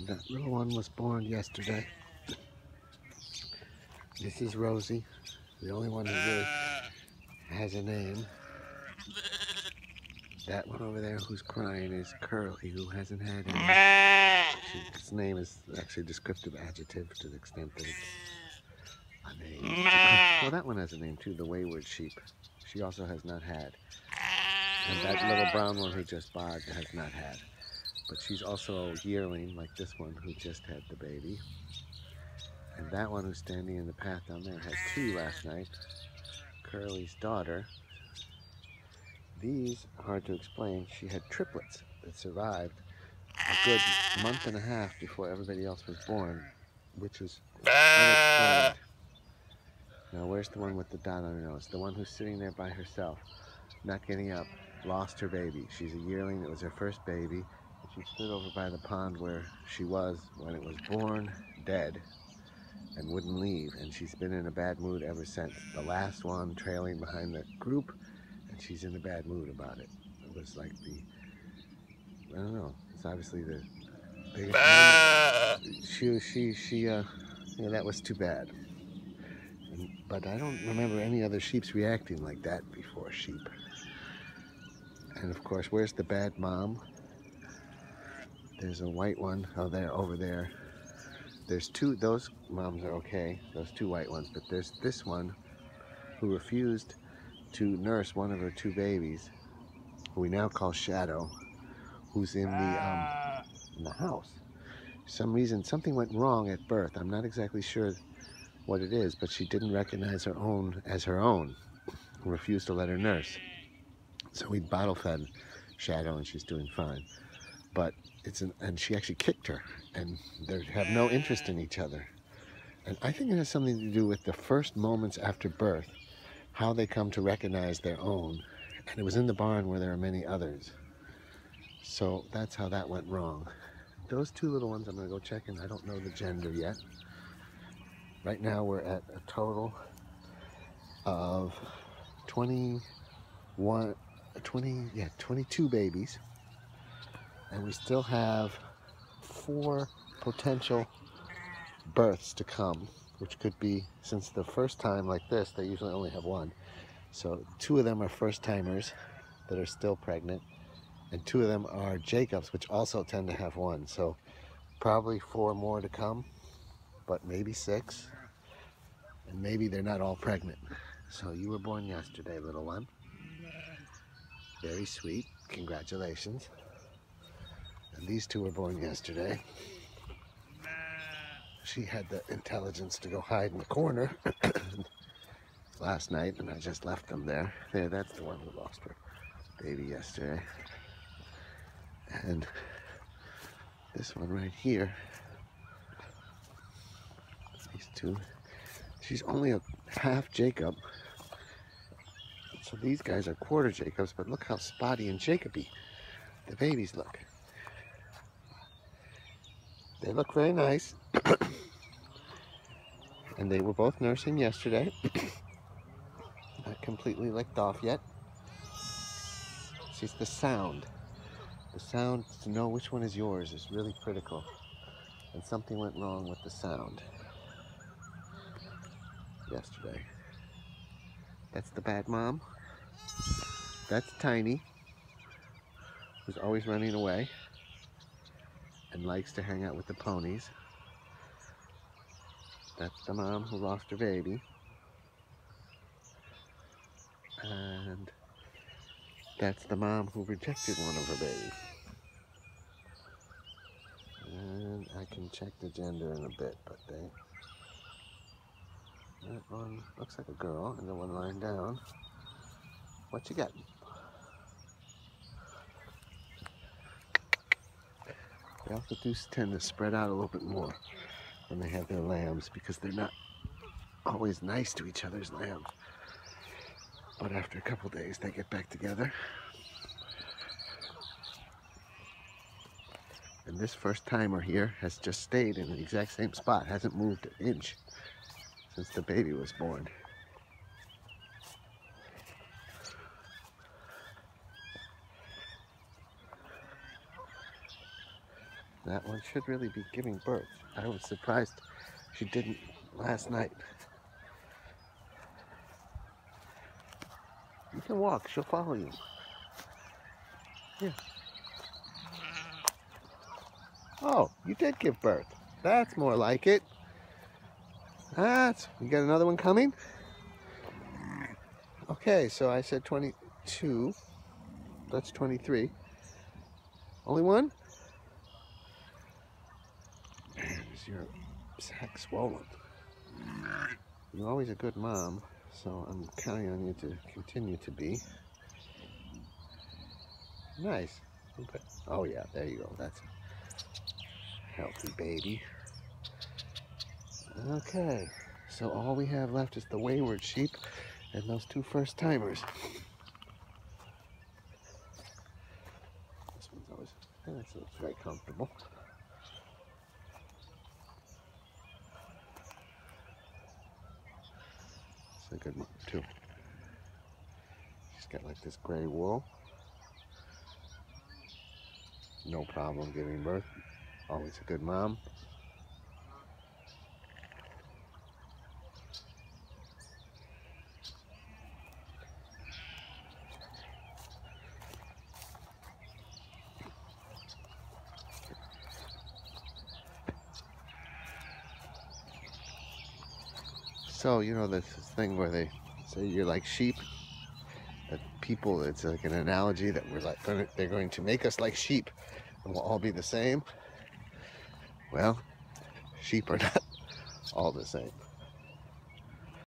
that little one was born yesterday. This is Rosie, the only one who really has a name. That one over there who's crying is Curly, who hasn't had any. His name is actually a descriptive adjective to the extent that it's a name. Well, that one has a name too, the Wayward Sheep. She also has not had. And that little brown one who just barked has not had. But she's also a yearling, like this one who just had the baby. And that one who's standing in the path down there had two last night. Curly's daughter. These, hard to explain, she had triplets that survived a good month and a half before everybody else was born, which is unexplained. Now, where's the one with the dot on her nose? The one who's sitting there by herself, not getting up, lost her baby. She's a yearling. It was her first baby. She stood over by the pond where she was when it was born, dead, and wouldn't leave. And she's been in a bad mood ever since. The last one trailing behind the group, and she's in a bad mood about it. It was like I don't know. It's obviously the biggest moment. That was too bad. But I don't remember any other sheeps reacting like that before sheep. And of course, where's the bad mom? There's a white one. Oh, there, over there. There's two. Those moms are okay. Those two white ones. But there's this one who refused to nurse one of her two babies, who we now call Shadow, who's in the house. For some reason, something went wrong at birth. I'm not exactly sure what it is, but she didn't recognize her own as her own, and refused to let her nurse. So we bottle fed Shadow, and she's doing fine. But and she actually kicked her, and they have no interest in each other. And I think it has something to do with the first moments after birth, how they come to recognize their own. And it was in the barn where there are many others. So that's how that went wrong. Those two little ones I'm going to go check in. I don't know the gender yet. Right now we're at a total of 22 babies. And we still have 4 potential births to come, which could be, since the first time like this, they usually only have 1. So 2 of them are first timers that are still pregnant, and 2 of them are Jacobs, which also tend to have 1. So probably 4 more to come, but maybe 6, and maybe they're not all pregnant. So you were born yesterday, little one. Very sweet. Congratulations. And these 2 were born yesterday. She had the intelligence to go hide in the corner last night, and I just left them there. There, that's the one who lost her baby yesterday. And this one right here, these 2, she's only a half Jacob. So these guys are quarter Jacobs, but look how spotty and Jacoby the babies look. They look very nice. And they were both nursing yesterday. Not completely licked off yet. It's the sound. The sound, to know which one is yours, is really critical. And something went wrong with the sound yesterday. That's the bad mom. That's Tiny, who's always running away and likes to hang out with the ponies. That's the mom who lost her baby. And that's the mom who rejected one of her babies. And I can check the gender in a bit, but that one looks like a girl, and the one lying down. What you got? They also do tend to spread out a little bit more when they have their lambs, because they're not always nice to each other's lambs. But after a couple days, they get back together. And this first timer here has just stayed in the exact same spot, hasn't moved an inch since the baby was born. That one should really be giving birth. I was surprised she didn't last night. You can walk, she'll follow you. Yeah. Oh, you did give birth. That's more like it. You got another one coming? Okay, so I said 22. That's 23. Only one? Is your sack swollen? You're always a good mom, so I'm counting on you to continue to be. Nice. Okay. Oh yeah, there you go. That's a healthy baby. Okay, so all we have left is the wayward sheep and those two first timers. This one's always, this looks very comfortable. It's a good one too. She's got like this gray wool. No problem giving birth. Always a good mom. So, you know, this thing where they say you're like sheep, that people, it's like an analogy that we're like, they're going to make us like sheep and we'll all be the same. Well, sheep are not all the same.